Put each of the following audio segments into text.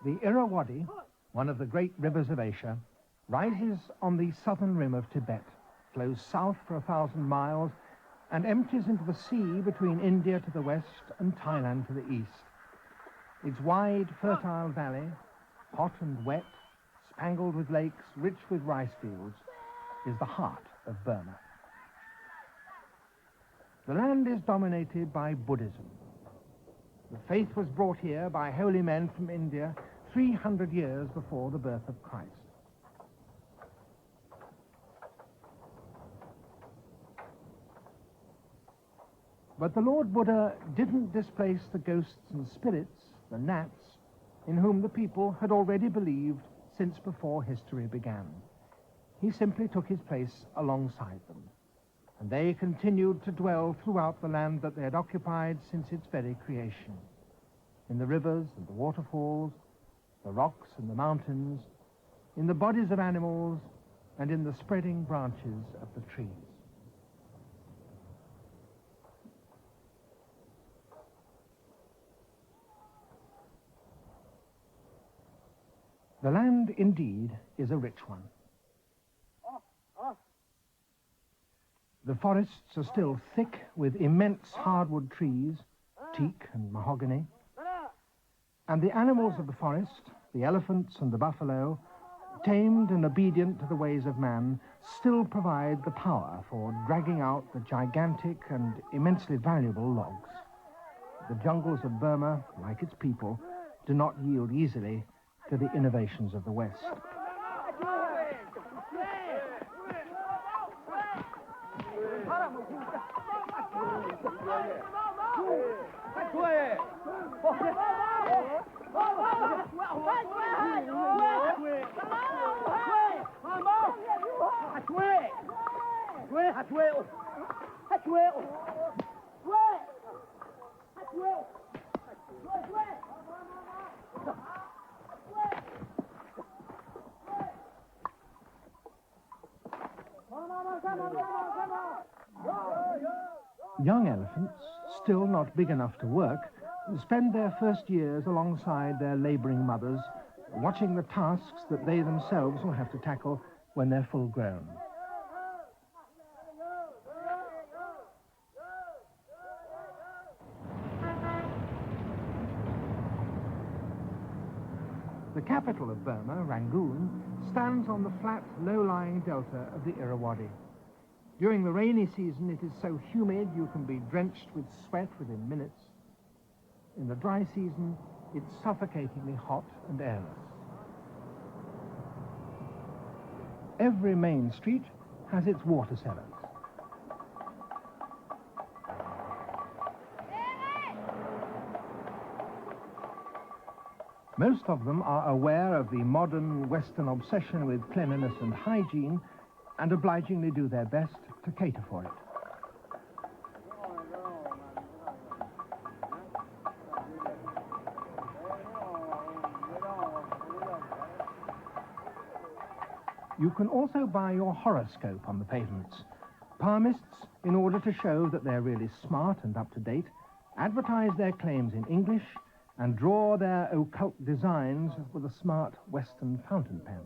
The Irrawaddy, one of the great rivers of Asia, rises on the southern rim of Tibet, flows south for 1,000 miles, and empties into the sea between India to the west and Thailand to the east. Its wide, fertile valley, hot and wet, spangled with lakes, rich with rice fields, is the heart of Burma. The land is dominated by Buddhism. The faith was brought here by holy men from India 300 years before the birth of Christ. But the Lord Buddha didn't displace the ghosts and spirits, the gnats, in whom the people had already believed since before history began. He simply took his place alongside them, and they continued to dwell throughout the land that they had occupied since its very creation, in the rivers and the waterfalls, the rocks and the mountains, in the bodies of animals, and in the spreading branches of the trees. The land, indeed, is a rich one. The forests are still thick with immense hardwood trees, teak and mahogany, and the animals of the forest, the elephants and the buffalo, tamed and obedient to the ways of man, still provide the power for dragging out the gigantic and immensely valuable logs. The jungles of Burma, like its people, do not yield easily to the innovations of the West. Young elephants, still not big enough to work, spend their first years alongside their laboring mothers, watching the tasks that they themselves will have to tackle when they're full grown. The capital of Burma, Rangoon, stands on the flat, low-lying delta of the Irrawaddy. During the rainy season, it is so humid you can be drenched with sweat within minutes. In the dry season, it's suffocatingly hot and airless. Every main street has its water cellars. Most of them are aware of the modern Western obsession with cleanliness and hygiene and obligingly do their best to cater for it. You can also buy your horoscope on the pavements. Palmists, in order to show that they're really smart and up-to-date, advertise their claims in English and draw their occult designs with a smart Western fountain pen.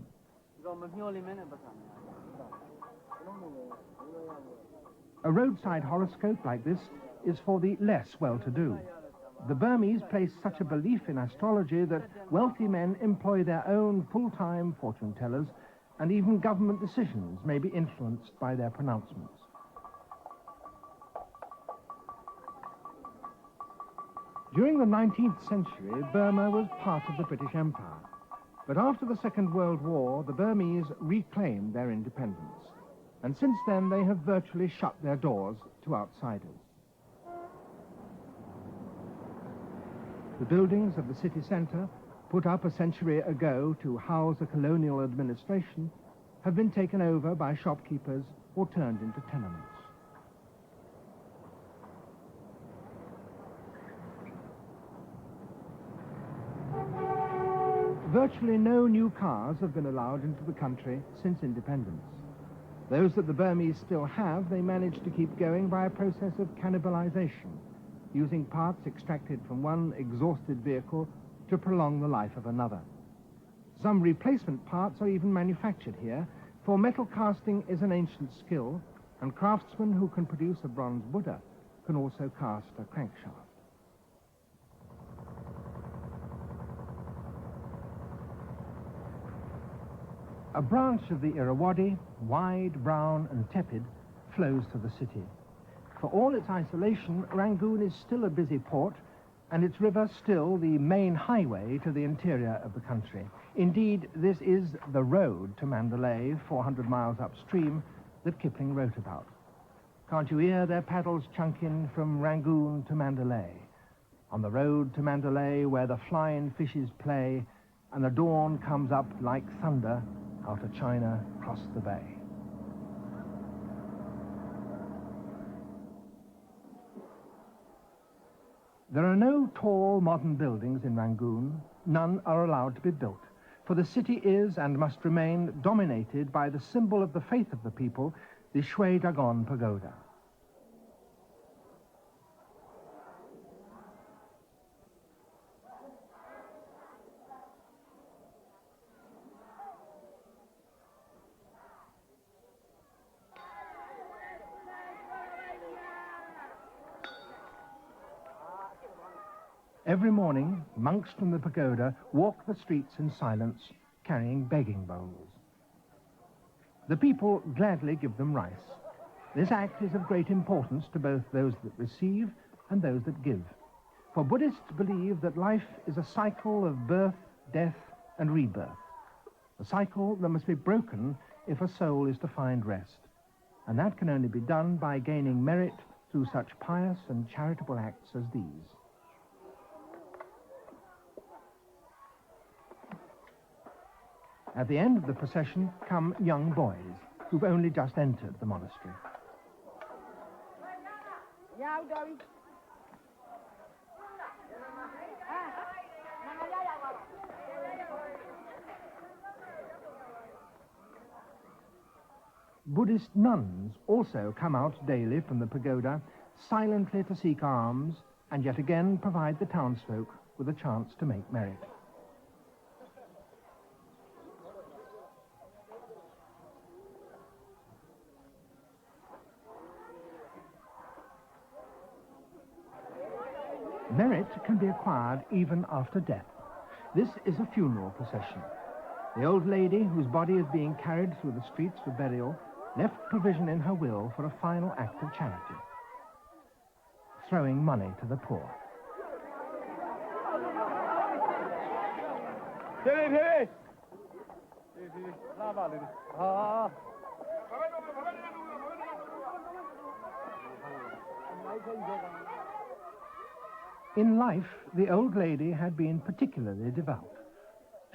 A roadside horoscope like this is for the less well-to-do. The Burmese place such a belief in astrology that wealthy men employ their own full-time fortune tellers, and even government decisions may be influenced by their pronouncements. During the 19th century, Burma was part of the British Empire. But after the Second World War, the Burmese reclaimed their independence. And since then, they have virtually shut their doors to outsiders. The buildings of the city centre, put up a century ago to house a colonial administration, have been taken over by shopkeepers or turned into tenements. Virtually no new cars have been allowed into the country since independence. Those that the Burmese still have, they manage to keep going by a process of cannibalization, using parts extracted from one exhausted vehicle to prolong the life of another. Some replacement parts are even manufactured here, for metal casting is an ancient skill, and craftsmen who can produce a bronze Buddha can also cast a crankshaft. A branch of the Irrawaddy, wide, brown and tepid, flows to the city. For all its isolation, Rangoon is still a busy port, and its river still the main highway to the interior of the country. Indeed, this is the road to Mandalay, 400 miles upstream, that Kipling wrote about. Can't you hear their paddles chunking from Rangoon to Mandalay? On the road to Mandalay, where the flying fishes play, and the dawn comes up like thunder out of China across the bay. There are no tall modern buildings in Rangoon. None are allowed to be built, for the city is and must remain dominated by the symbol of the faith of the people, the Shui Dagon Pagoda. Every morning, monks from the pagoda walk the streets in silence, carrying begging bowls. The people gladly give them rice. This act is of great importance to both those that receive and those that give. For Buddhists believe that life is a cycle of birth, death, and rebirth. A cycle that must be broken if a soul is to find rest. And that can only be done by gaining merit through such pious and charitable acts as these. At the end of the procession come young boys who've only just entered the monastery. Buddhist nuns also come out daily from the pagoda, silently to seek alms, and yet again provide the townsfolk with a chance to make merit. Merit can be acquired even after death. This is a funeral procession. The old lady, whose body is being carried through the streets for burial, left provision in her will for a final act of charity, throwing money to the poor. In life, the old lady had been particularly devout.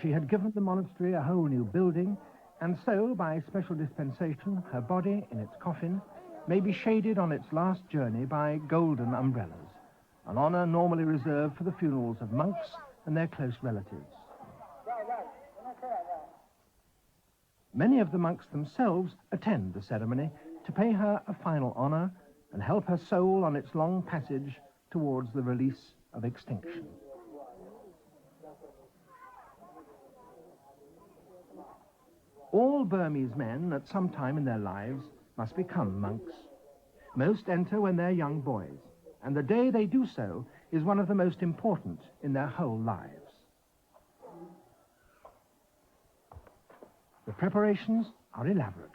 She had given the monastery a whole new building, and so, by special dispensation, her body, in its coffin, may be shaded on its last journey by golden umbrellas, an honor normally reserved for the funerals of monks and their close relatives. Many of the monks themselves attend the ceremony to pay her a final honor and help her soul on its long passage towards the release of extinction. All Burmese men at some time in their lives must become monks. Most enter when they're young boys, and the day they do so is one of the most important in their whole lives. The preparations are elaborate.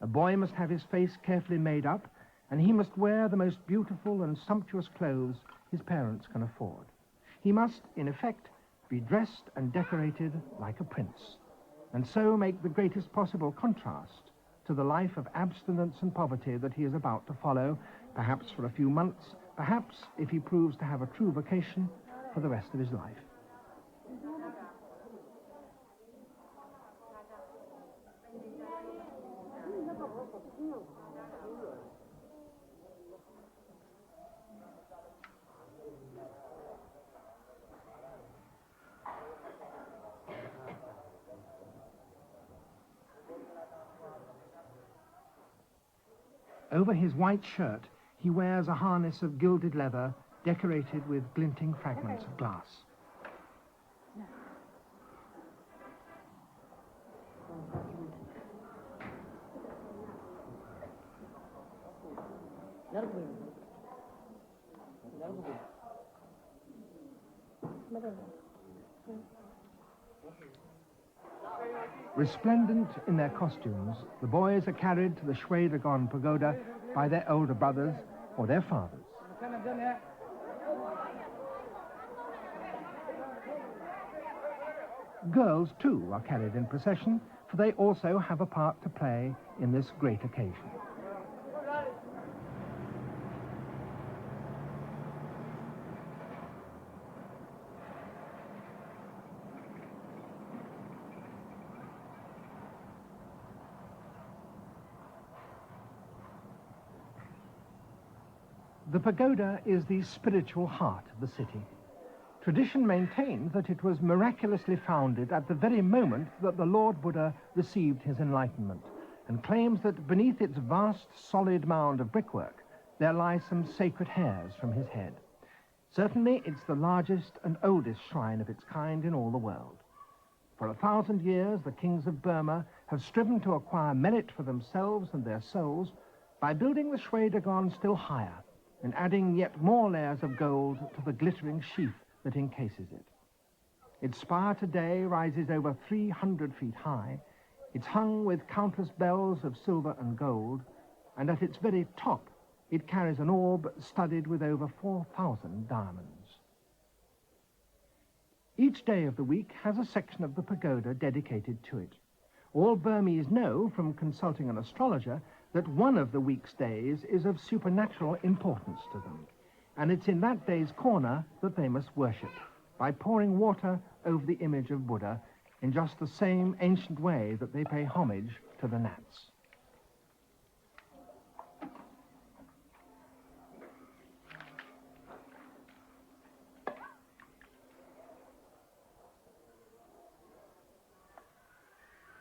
A boy must have his face carefully made up, and he must wear the most beautiful and sumptuous clothes his parents can afford. He must, in effect, be dressed and decorated like a prince, and so make the greatest possible contrast to the life of abstinence and poverty that he is about to follow, perhaps for a few months, perhaps, if he proves to have a true vocation, for the rest of his life. Over his white shirt, he wears a harness of gilded leather decorated with glinting fragments of glass. Resplendent in their costumes, the boys are carried to the Shwe-Dagon pagoda by their older brothers or their fathers. Girls, too, are carried in procession, for they also have a part to play in this great occasion. The pagoda is the spiritual heart of the city. Tradition maintains that it was miraculously founded at the very moment that the Lord Buddha received his enlightenment, and claims that beneath its vast solid mound of brickwork there lie some sacred hairs from his head. Certainly it's the largest and oldest shrine of its kind in all the world. For 1,000 years the kings of Burma have striven to acquire merit for themselves and their souls by building the Shwe-Dagon still higher and adding yet more layers of gold to the glittering sheath that encases it. Its spire today rises over 300 feet high. It's hung with countless bells of silver and gold, and at its very top it carries an orb studded with over 4,000 diamonds. Each day of the week has a section of the pagoda dedicated to it. All Burmese know from consulting an astrologer that one of the week's days is of supernatural importance to them, and it's in that day's corner that they must worship, by pouring water over the image of Buddha in just the same ancient way that they pay homage to the gnats.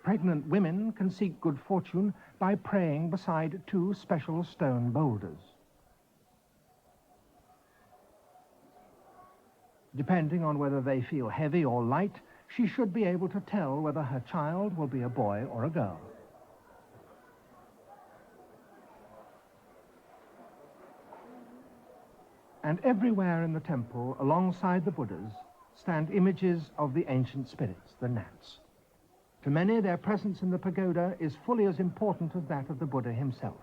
Pregnant women can seek good fortune by praying beside two special stone boulders. Depending on whether they feel heavy or light, she should be able to tell whether her child will be a boy or a girl. And everywhere in the temple, alongside the Buddhas, stand images of the ancient spirits, the gnats. To many, their presence in the pagoda is fully as important as that of the Buddha himself.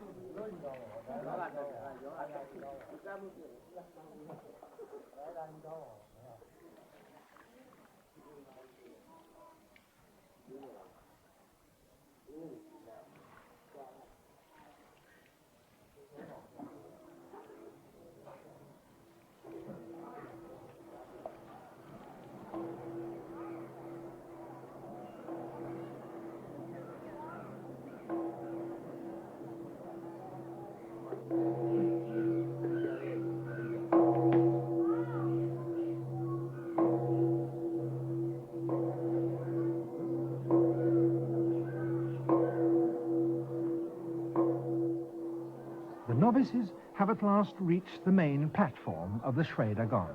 The novices have at last reached the main platform of the Shwe-Dagon.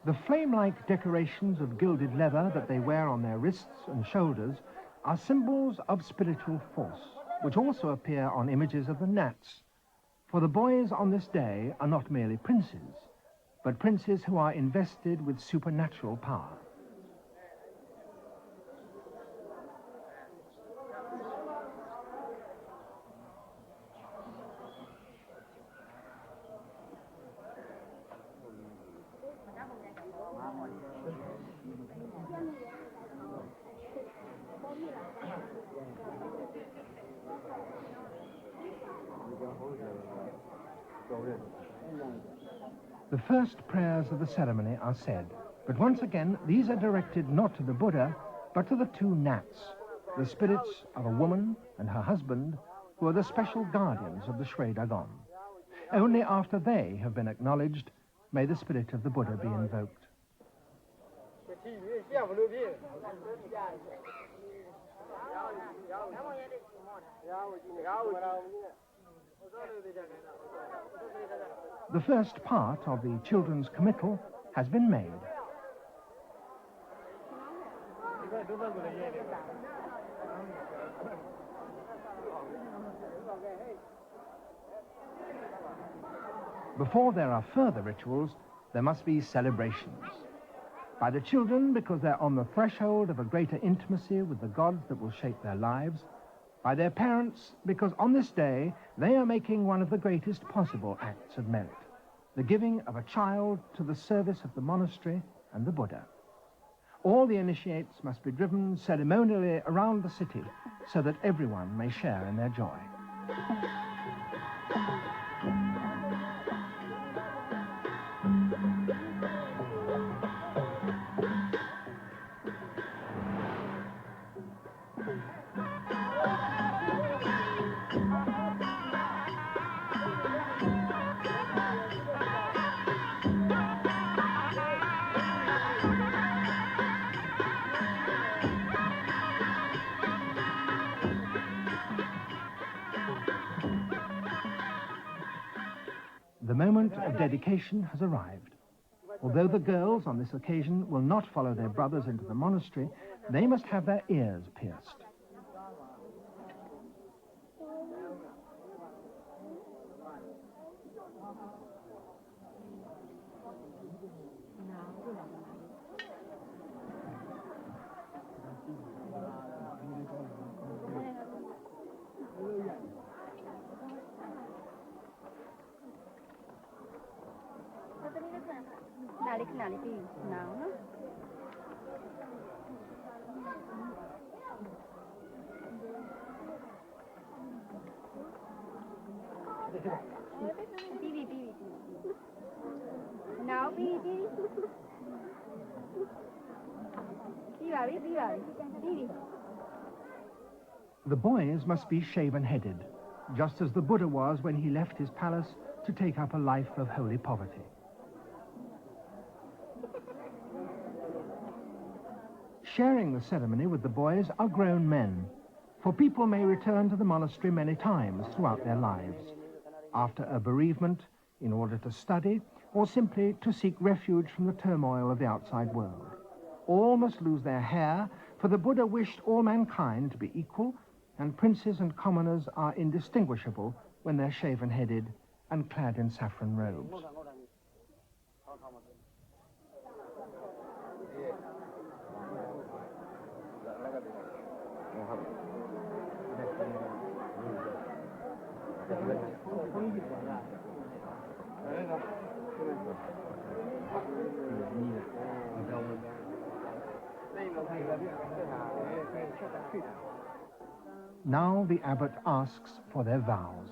The flame-like decorations of gilded leather that they wear on their wrists and shoulders are symbols of spiritual force, which also appear on images of the gnats. For the boys on this day are not merely princes, but princes who are invested with supernatural power. The first prayers of the ceremony are said, but once again these are directed not to the Buddha, but to the two gnats, the spirits of a woman and her husband, who are the special guardians of the Shwe-Dagon. Only after they have been acknowledged may the spirit of the Buddha be invoked. The first part of the children's committal has been made. Before there are further rituals, there must be celebrations. By the children, because they're on the threshold of a greater intimacy with the gods that will shape their lives. By their parents, because on this day, they are making one of the greatest possible acts of merit, the giving of a child to the service of the monastery and the Buddha. All the initiates must be driven ceremonially around the city so that everyone may share in their joy. The moment of dedication has arrived. Although the girls on this occasion will not follow their brothers into the monastery, they must have their ears pierced. The boys must be shaven-headed, just as the Buddha was when he left his palace to take up a life of holy poverty. Sharing the ceremony with the boys are grown men, for people may return to the monastery many times throughout their lives, after a bereavement, in order to study, or simply to seek refuge from the turmoil of the outside world. All must lose their hair, for the Buddha wished all mankind to be equal, and princes and commoners are indistinguishable when they're shaven-headed and clad in saffron robes. Now the abbot asks for their vows.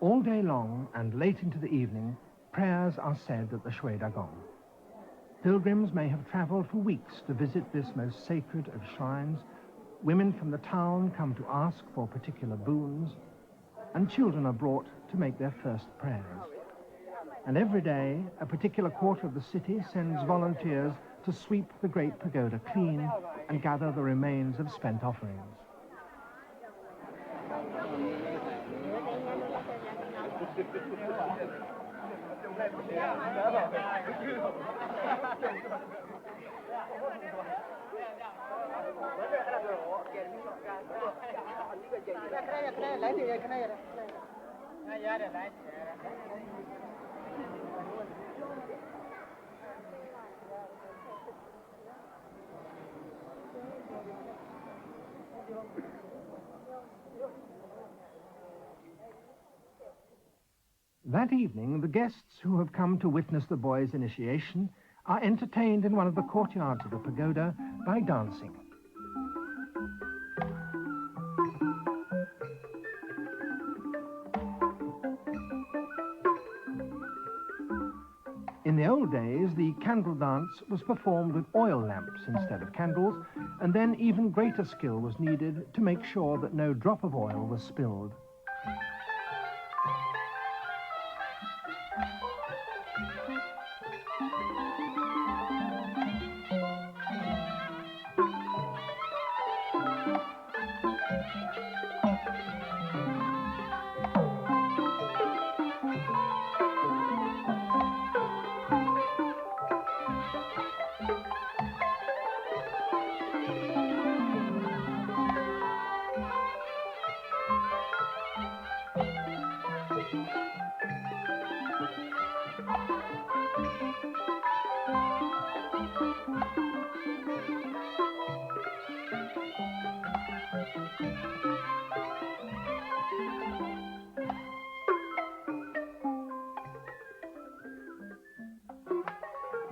All day long and late into the evening, prayers are said at the Shui Dagong. Pilgrims may have travelled for weeks to visit this most sacred of shrines. Women from the town come to ask for particular boons, and children are brought to make their first prayers. And every day, a particular quarter of the city sends volunteers to sweep the great pagoda clean and gather the remains of spent offerings. That evening, the guests who have come to witness the boy's initiation are entertained in one of the courtyards of the pagoda by dancing. In the old days, the candle dance was performed with oil lamps instead of candles, and then even greater skill was needed to make sure that no drop of oil was spilled.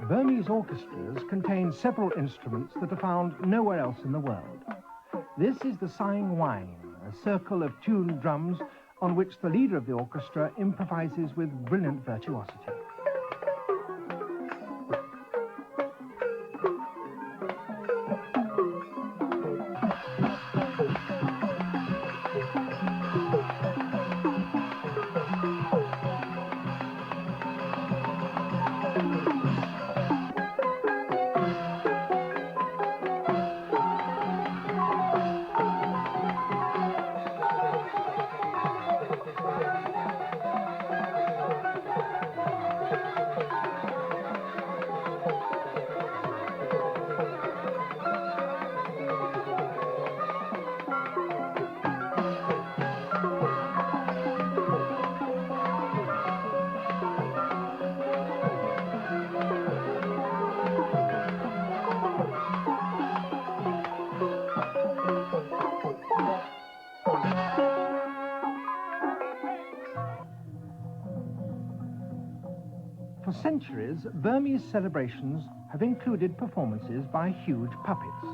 Burmese orchestras contain several instruments that are found nowhere else in the world. This is the sighing wine, a circle of tuned drums on which the leader of the orchestra improvises with brilliant virtuosity. For centuries, Burmese celebrations have included performances by huge puppets.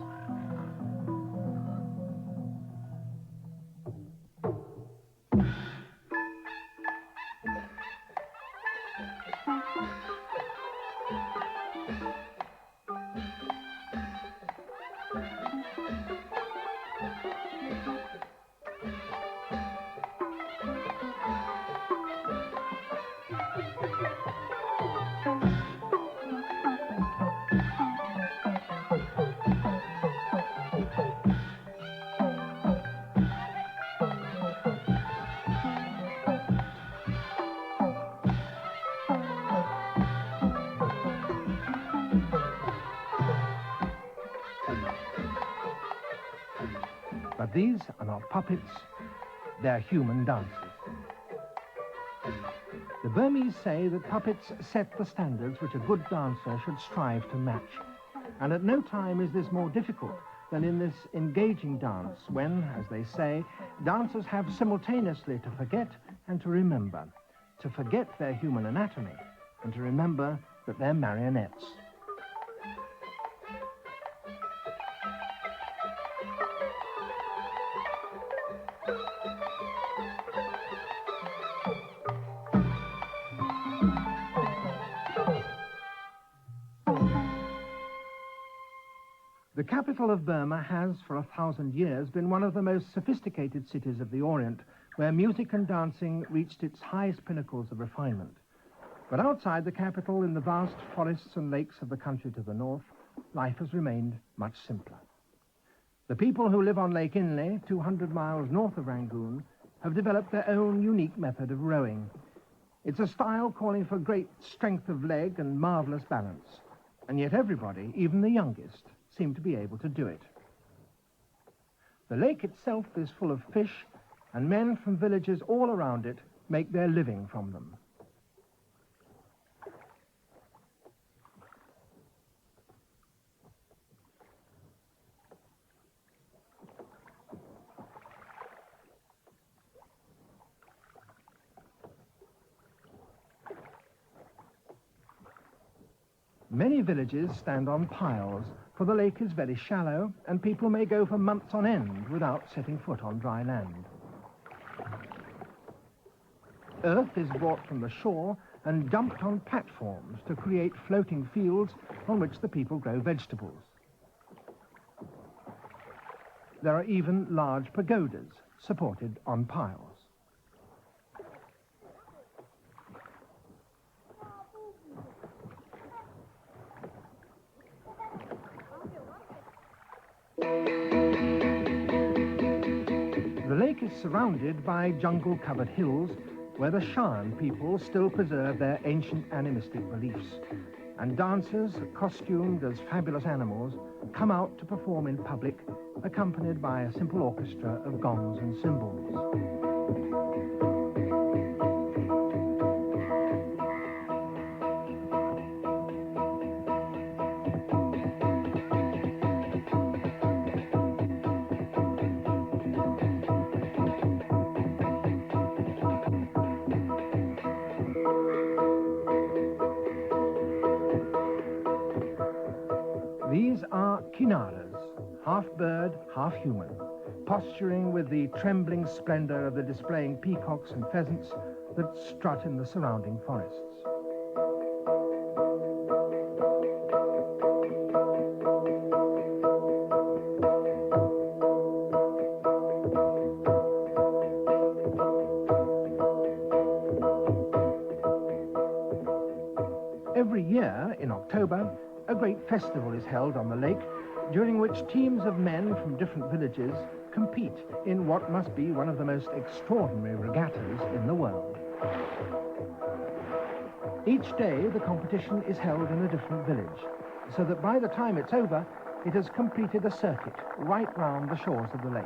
But these are not puppets, they're human dancers. The Burmese say that puppets set the standards which a good dancer should strive to match. And at no time is this more difficult than in this engaging dance when, as they say, dancers have simultaneously to forget and to remember. To forget their human anatomy and to remember that they're marionettes. The capital of Burma has, for 1,000 years, been one of the most sophisticated cities of the Orient, where music and dancing reached its highest pinnacles of refinement. But outside the capital, in the vast forests and lakes of the country to the north, life has remained much simpler. The people who live on Lake Inle, 200 miles north of Rangoon, have developed their own unique method of rowing. It's a style calling for great strength of leg and marvelous balance, and yet everybody, even the youngest, seem to be able to do it. The lake itself is full of fish, and men from villages all around it make their living from them. Many villages stand on piles, for the lake is very shallow, and people may go for months on end without setting foot on dry land. Earth is brought from the shore and dumped on platforms to create floating fields on which the people grow vegetables. There are even large pagodas supported on piles. The lake is surrounded by jungle-covered hills where the Shan people still preserve their ancient animistic beliefs, and dancers, costumed as fabulous animals, come out to perform in public, accompanied by a simple orchestra of gongs and cymbals. These are kinaras, half bird, half human, posturing with the trembling splendor of the displaying peacocks and pheasants that strut in the surrounding forests. Every year, in October, a great festival is held on the lake, during which teams of men from different villages compete in what must be one of the most extraordinary regattas in the world. Each day, the competition is held in a different village, so that by the time it's over, it has completed a circuit right round the shores of the lake.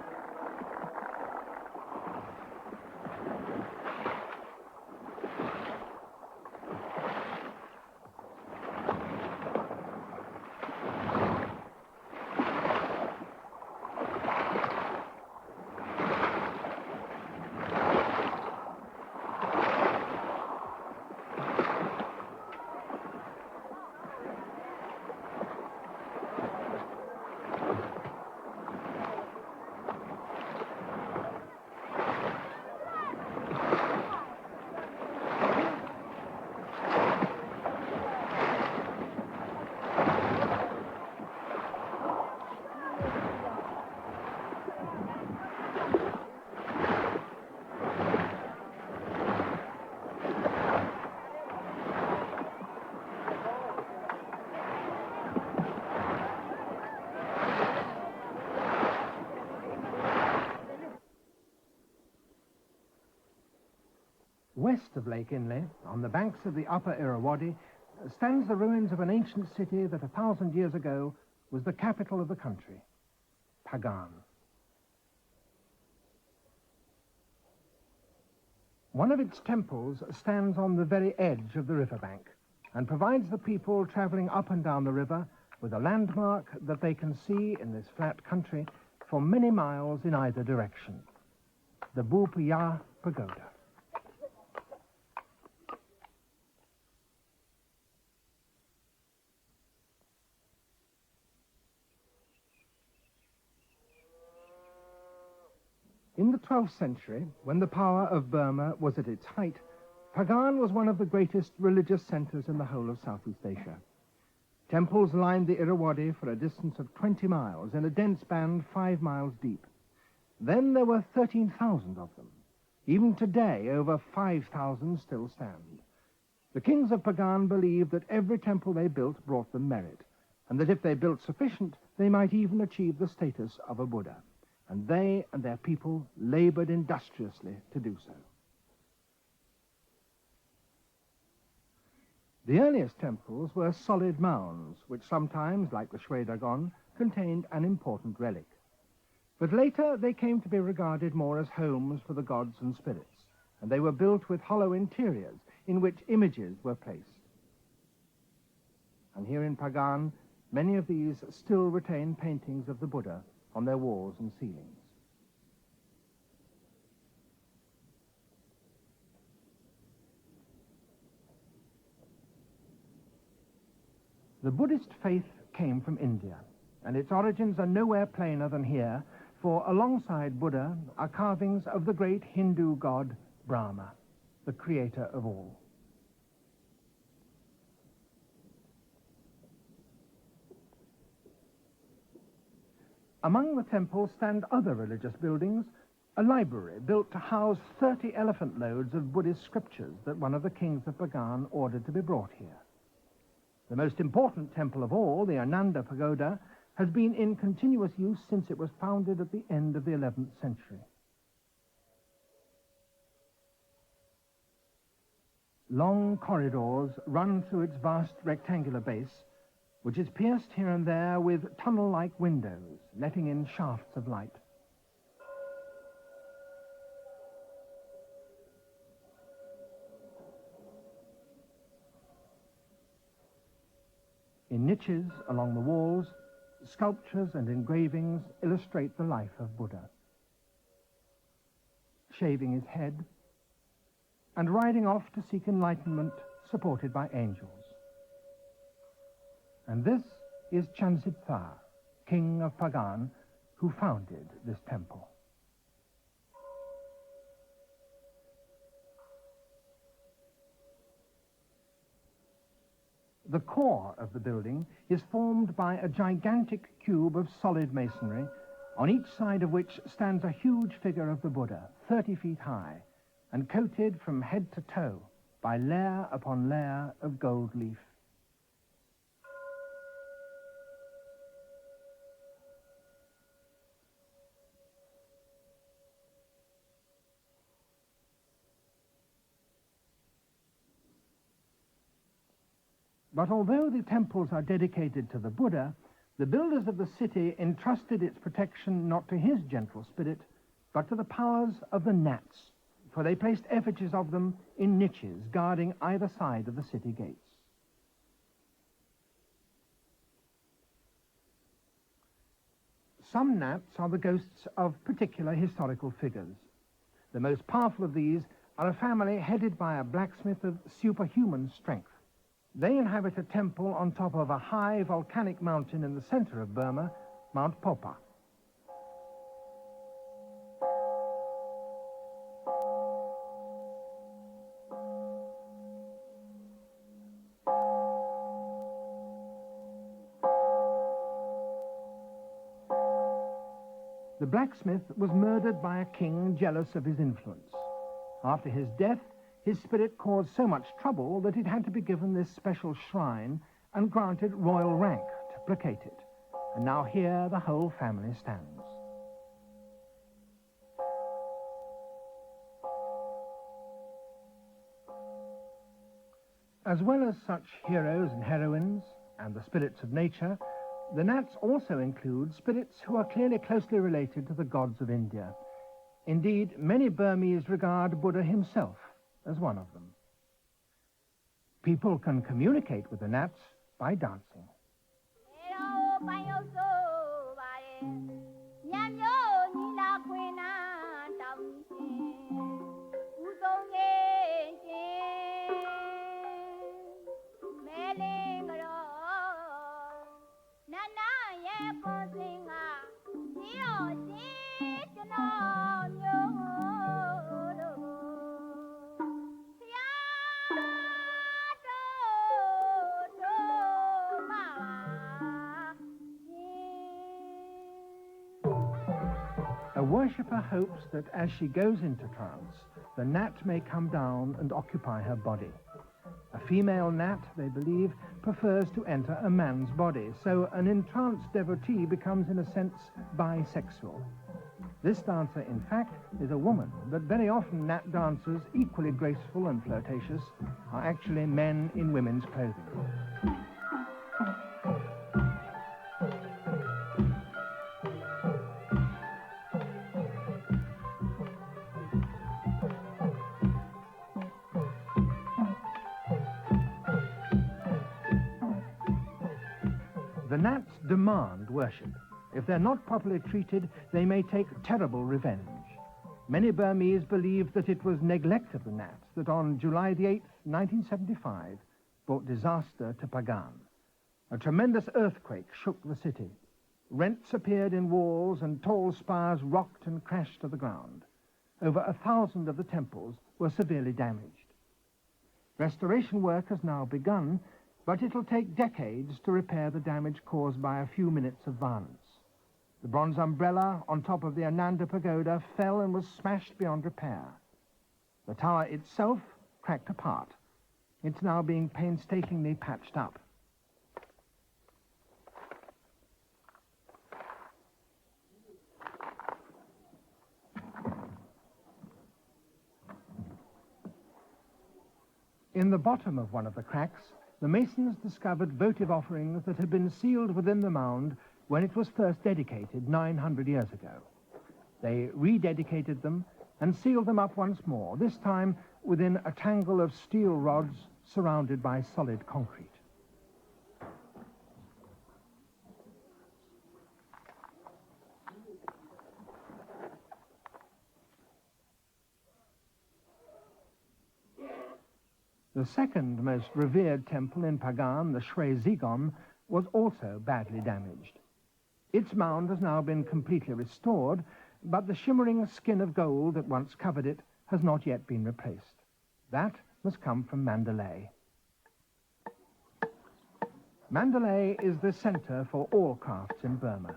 West of Lake Inle, on the banks of the upper Irrawaddy, stands the ruins of an ancient city that 1,000 years ago was the capital of the country, Pagan. One of its temples stands on the very edge of the riverbank and provides the people traveling up and down the river with a landmark that they can see in this flat country for many miles in either direction, the Bupaya Pagoda. In the 12th century, when the power of Burma was at its height, Pagan was one of the greatest religious centers in the whole of Southeast Asia. Temples lined the Irrawaddy for a distance of 20 miles in a dense band 5 miles deep. Then there were 13,000 of them. Even today, over 5,000 still stand. The kings of Pagan believed that every temple they built brought them merit, and that if they built sufficient, they might even achieve the status of a Buddha. And they and their people labored industriously to do so. The earliest temples were solid mounds, which sometimes, like the Shui Dagon, contained an important relic. But later they came to be regarded more as homes for the gods and spirits, and they were built with hollow interiors in which images were placed. And here in Pagan, many of these still retain paintings of the Buddha on their walls and ceilings. The Buddhist faith came from India, and its origins are nowhere plainer than here, for alongside Buddha are carvings of the great Hindu god Brahma, the creator of all. Among the temples stand other religious buildings, a library built to house 30 elephant loads of Buddhist scriptures that one of the kings of Pagan ordered to be brought here. The most important temple of all, the Ananda Pagoda, has been in continuous use since it was founded at the end of the 11th century. Long corridors run through its vast rectangular base, which is pierced here and there with tunnel-like windows, letting in shafts of light. In niches along the walls, sculptures and engravings illustrate the life of Buddha, shaving his head and riding off to seek enlightenment supported by angels. And this is Chanzitha, king of Pagan, who founded this temple. The core of the building is formed by a gigantic cube of solid masonry, on each side of which stands a huge figure of the Buddha, 30 feet high, and coated from head to toe by layer upon layer of gold leaf. But although the temples are dedicated to the Buddha, the builders of the city entrusted its protection not to his gentle spirit, but to the powers of the gnats, for they placed effigies of them in niches guarding either side of the city gates. Some gnats are the ghosts of particular historical figures. The most powerful of these are a family headed by a blacksmith of superhuman strength. They inhabit a temple on top of a high volcanic mountain in the center of Burma, Mount Popa. The blacksmith was murdered by a king jealous of his influence. After his death, his spirit caused so much trouble that it had to be given this special shrine and granted royal rank to placate it. And now here the whole family stands. As well as such heroes and heroines and the spirits of nature, the gnats also include spirits who are clearly closely related to the gods of India. Indeed, many Burmese regard Buddha himself as one of them. People can communicate with the gnats by dancing. worshipper hopes that as she goes into trance, the gnat may come down and occupy her body. A female gnat, they believe, prefers to enter a man's body, so an entranced devotee becomes, in a sense, bisexual. This dancer, in fact, is a woman, but very often gnat dancers, equally graceful and flirtatious, are actually men in women's clothing. The gnats demand worship. If they're not properly treated, they may take terrible revenge. Many Burmese believe that it was neglect of the gnats that on July the 8th, 1975, brought disaster to Pagan. A tremendous earthquake shook the city. Rents appeared in walls and tall spires rocked and crashed to the ground. Over 1,000 of the temples were severely damaged. Restoration work has now begun, but it'll take decades to repair the damage caused by a few minutes of violence. The bronze umbrella on top of the Ananda Pagoda fell and was smashed beyond repair. The tower itself cracked apart. It's now being painstakingly patched up. In the bottom of one of the cracks, the masons discovered votive offerings that had been sealed within the mound when it was first dedicated 900 years ago. They rededicated them and sealed them up once more, this time within a tangle of steel rods surrounded by solid concrete. The second most revered temple in Pagan, the Shrey Zigon, was also badly damaged. Its mound has now been completely restored, but the shimmering skin of gold that once covered it has not yet been replaced. That must come from Mandalay. Mandalay is the center for all crafts in Burma.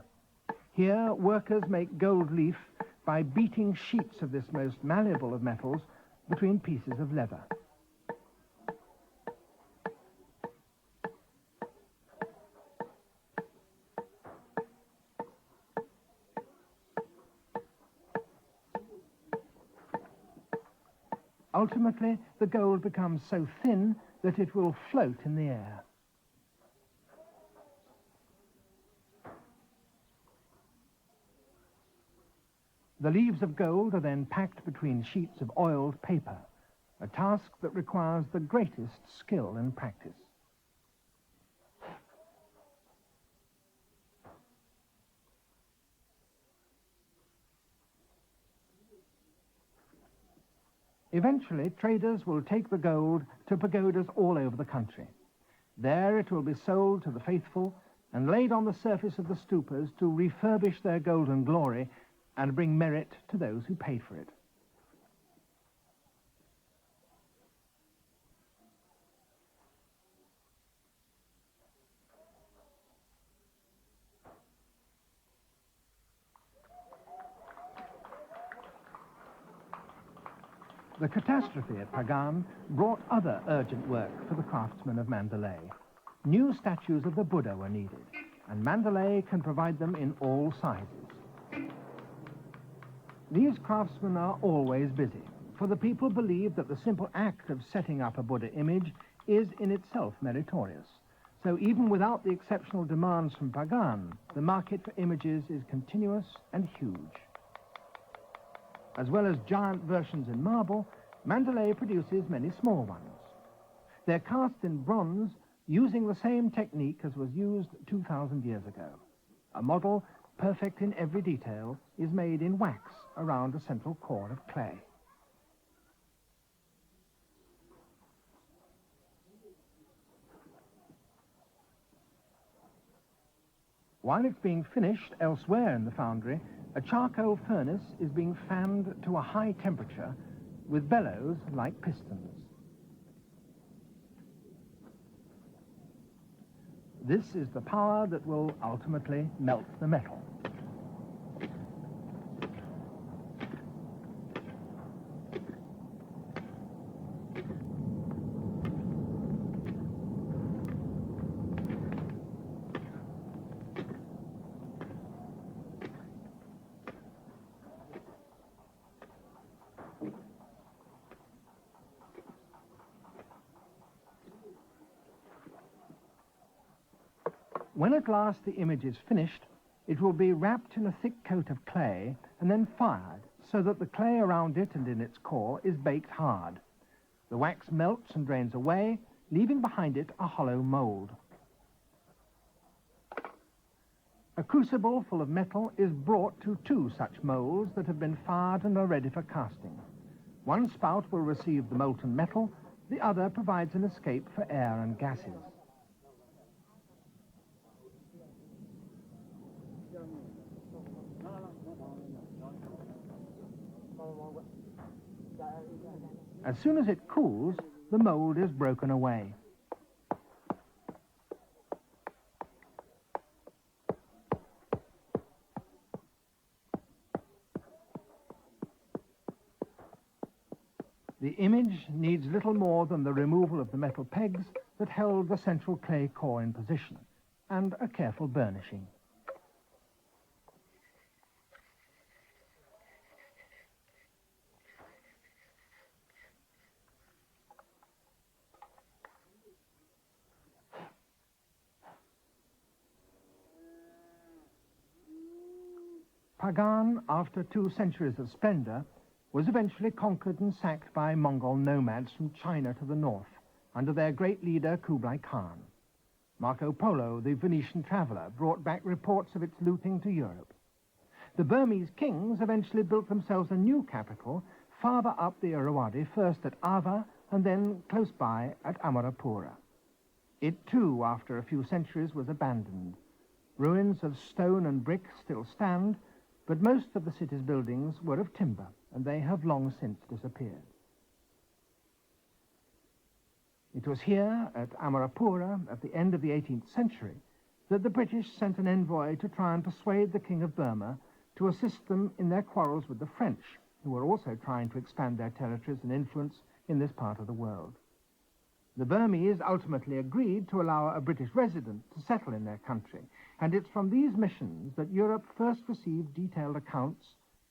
Here, workers make gold leaf by beating sheets of this most malleable of metals between pieces of leather. Ultimately, the gold becomes so thin that it will float in the air. The leaves of gold are then packed between sheets of oiled paper, a task that requires the greatest skill and practice. Eventually, traders will take the gold to pagodas all over the country. There it will be sold to the faithful and laid on the surface of the stupas to refurbish their golden glory and bring merit to those who paid for it. The catastrophe at Pagan brought other urgent work for the craftsmen of Mandalay. New statues of the Buddha were needed, and Mandalay can provide them in all sizes. These craftsmen are always busy, for the people believe that the simple act of setting up a Buddha image is in itself meritorious. So even without the exceptional demands from Pagan, the market for images is continuous and huge. As well as giant versions in marble, Mandalay produces many small ones. They're cast in bronze using the same technique as was used 2,000 years ago. A model, perfect in every detail, is made in wax around a central core of clay. While it's being finished elsewhere in the foundry, a charcoal furnace is being fanned to a high temperature with bellows like pistons. This is the power that will ultimately melt the metal. When at last the image is finished, it will be wrapped in a thick coat of clay and then fired so that the clay around it and in its core is baked hard. The wax melts and drains away, leaving behind it a hollow mould. A crucible full of metal is brought to 2 such moulds that have been fired and are ready for casting. One spout will receive the molten metal, the other provides an escape for air and gases. As soon as it cools, the mould is broken away. The image needs little more than the removal of the metal pegs that held the central clay core in position, and a careful burnishing. Pagan, after 2 centuries of splendor, was eventually conquered and sacked by Mongol nomads from China to the north, under their great leader Kublai Khan. Marco Polo, the Venetian traveller, brought back reports of its looting to Europe. The Burmese kings eventually built themselves a new capital farther up the Irrawaddy, first at Ava and then close by at Amarapura. It too, after a few centuries, was abandoned. Ruins of stone and brick still stand, but most of the city's buildings were of timber, and they have long since disappeared. It was here, at Amarapura, at the end of the 18th century, that the British sent an envoy to try and persuade the King of Burma to assist them in their quarrels with the French, who were also trying to expand their territories and influence in this part of the world. The Burmese ultimately agreed to allow a British resident to settle in their country, and it's from these missions that Europe first received detailed accounts,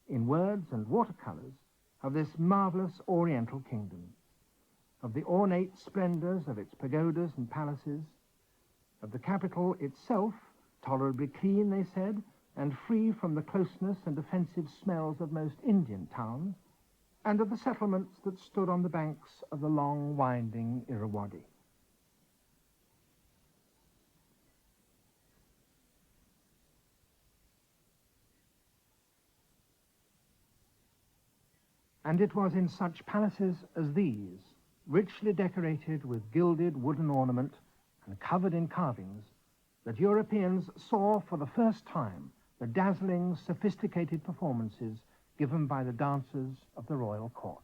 in words and watercolors, of this marvelous Oriental kingdom, of the ornate splendors of its pagodas and palaces, of the capital itself, tolerably clean, they said, and free from the closeness and offensive smells of most Indian towns, and of the settlements that stood on the banks of the long, winding Irrawaddy. And it was in such palaces as these, richly decorated with gilded wooden ornament and covered in carvings, that Europeans saw for the first time the dazzling, sophisticated performances given by the dancers of the royal court.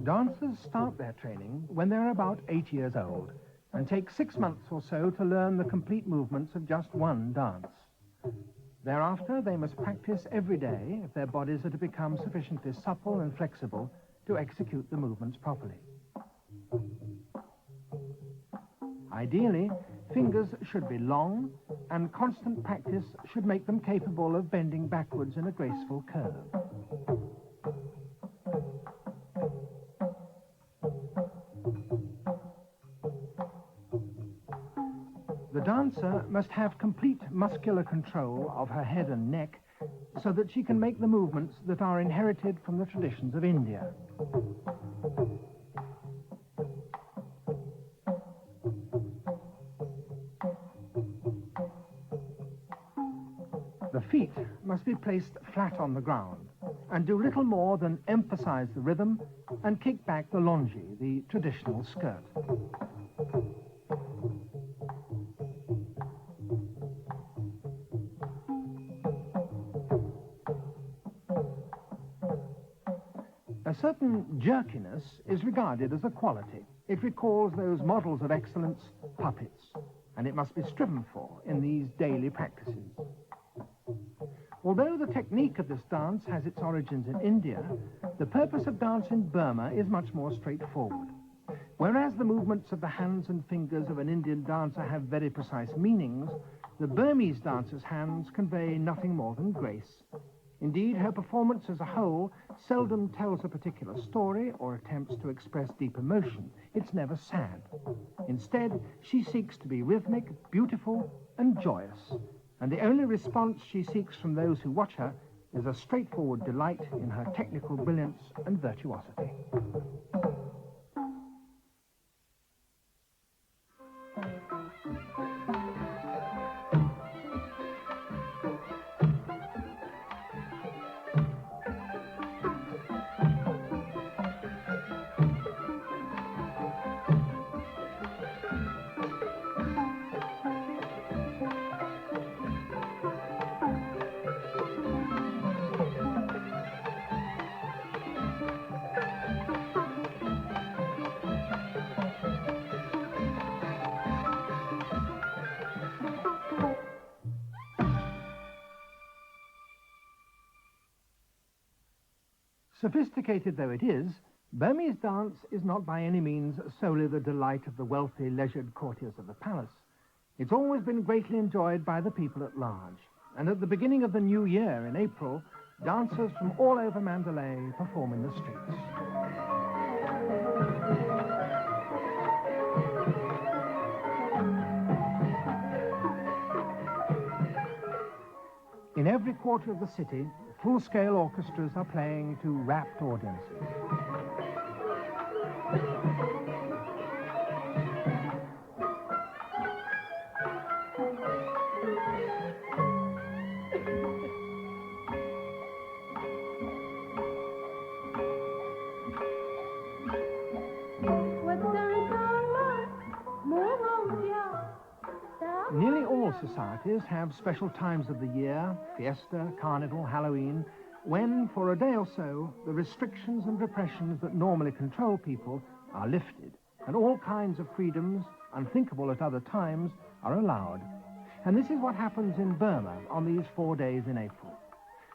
Dancers start their training when they're about 8 years old and take 6 months or so to learn the complete movements of just one dance. Thereafter, they must practice every day if their bodies are to become sufficiently supple and flexible to execute the movements properly. Ideally, fingers should be long, and constant practice should make them capable of bending backwards in a graceful curve. The dancer must have complete muscular control of her head and neck so that she can make the movements that are inherited from the traditions of India. The feet must be placed flat on the ground and do little more than emphasize the rhythm and kick back the longi, the traditional skirt. A certain jerkiness is regarded as a quality. It recalls those models of excellence, puppets, and it must be striven for in these daily practices. Although the technique of this dance has its origins in India, the purpose of dance in Burma is much more straightforward. Whereas the movements of the hands and fingers of an Indian dancer have very precise meanings, the Burmese dancer's hands convey nothing more than grace. Indeed, her performance as a whole seldom tells a particular story or attempts to express deep emotion. It's never sad. Instead, she seeks to be rhythmic, beautiful, and joyous. And the only response she seeks from those who watch her is a straightforward delight in her technical brilliance and virtuosity. Sophisticated though it is, Burmese dance is not by any means solely the delight of the wealthy, leisured courtiers of the palace. It's always been greatly enjoyed by the people at large. And at the beginning of the new year, in April, dancers from all over Mandalay perform in the streets. In every quarter of the city, full-scale orchestras are playing to rapt audiences. Nearly all societies have special times of the year, fiesta, carnival, Halloween, when, for a day or so, the restrictions and repressions that normally control people are lifted, and all kinds of freedoms, unthinkable at other times, are allowed. And this is what happens in Burma on these 4 days in April.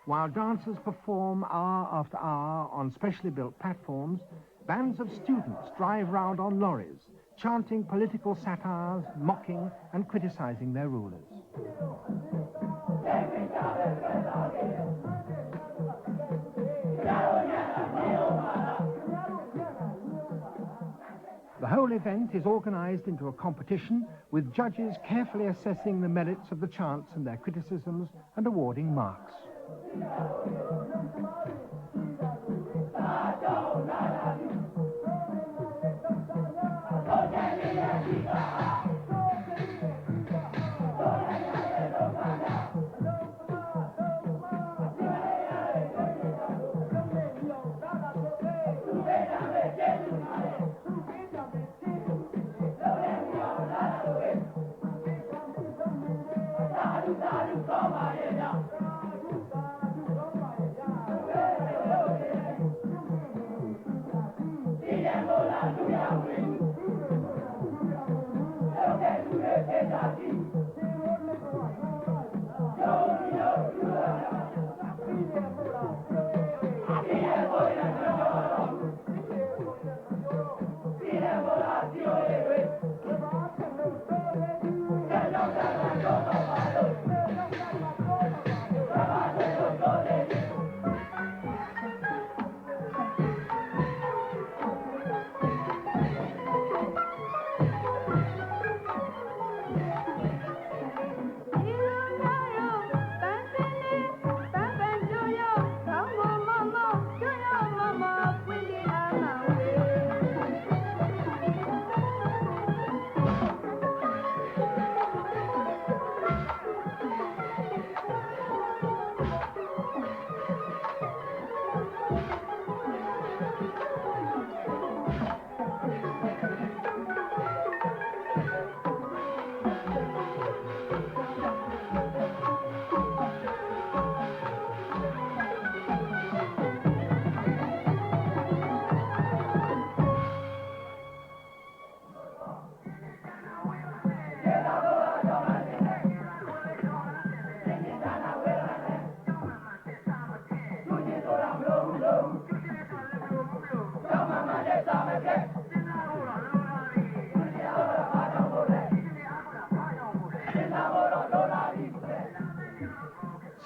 While dancers perform hour after hour on specially built platforms, bands of students drive round on lorries, chanting political satires, mocking and criticizing their rulers. The whole event is organized into a competition, with judges carefully assessing the merits of the chants and their criticisms and awarding marks.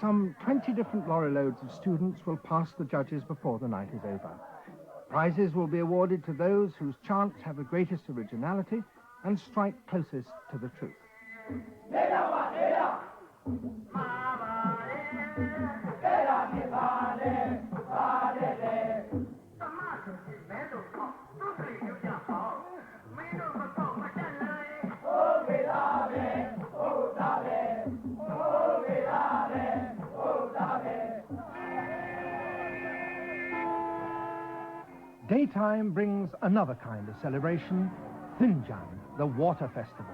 some 20 different lorry loads of students will pass the judges before the night is over. Prizes will be awarded to those whose chants have the greatest originality and strike closest to the truth. Daytime brings another kind of celebration, Thinjan, the water festival.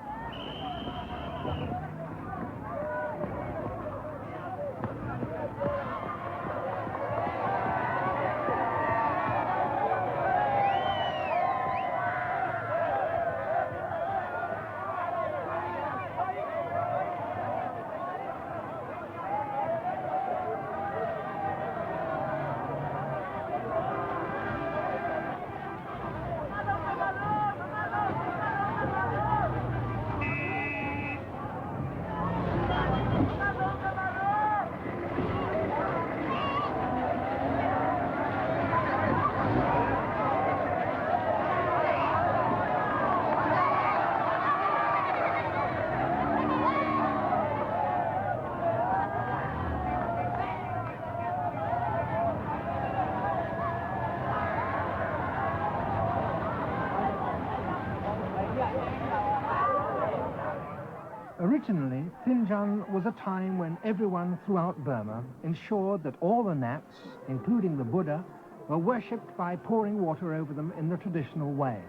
Originally, Thinjan was a time when everyone throughout Burma ensured that all the nats, including the Buddha, were worshipped by pouring water over them in the traditional way,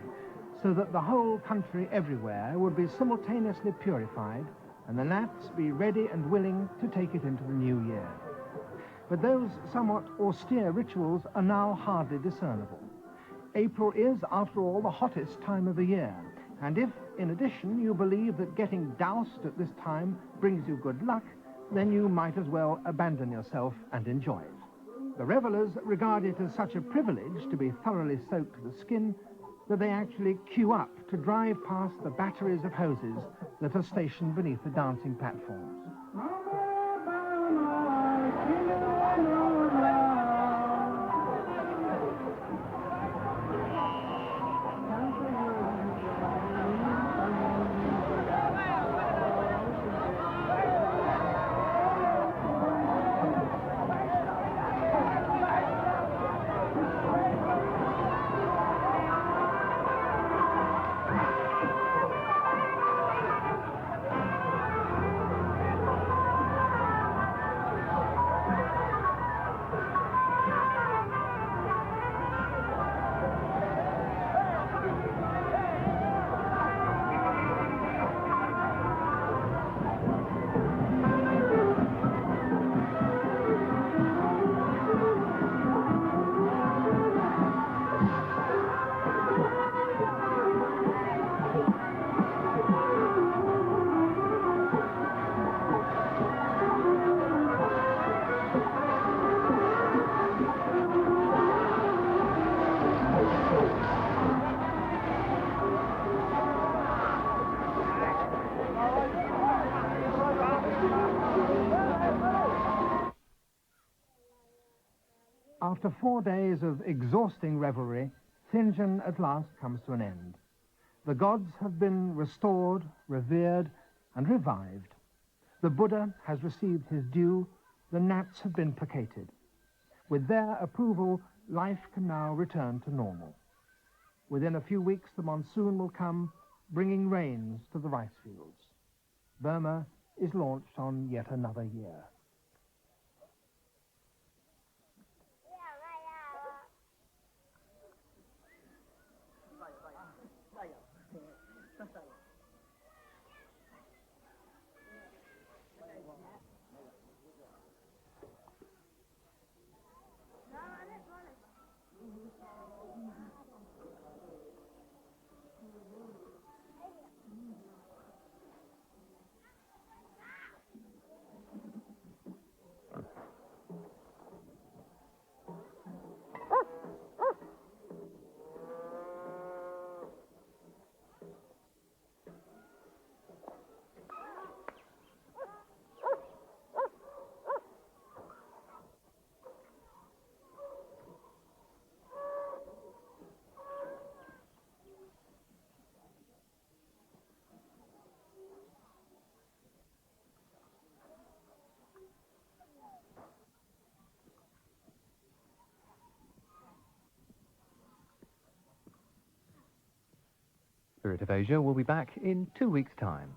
so that the whole country everywhere would be simultaneously purified and the nats be ready and willing to take it into the new year. But those somewhat austere rituals are now hardly discernible. April is, after all, the hottest time of the year, and if, in addition, you believe that getting doused at this time brings you good luck, then you might as well abandon yourself and enjoy it. The revelers regard it as such a privilege to be thoroughly soaked to the skin that they actually queue up to drive past the batteries of hoses that are stationed beneath the dancing platforms. After 4 days of exhausting revelry, Thinjan at last comes to an end. The gods have been restored, revered, and revived. The Buddha has received his due, the gnats have been placated. With their approval, life can now return to normal. Within a few weeks, the monsoon will come, bringing rains to the rice fields. Burma is launched on yet another year. Spirit of Asia will be back in 2 weeks' time.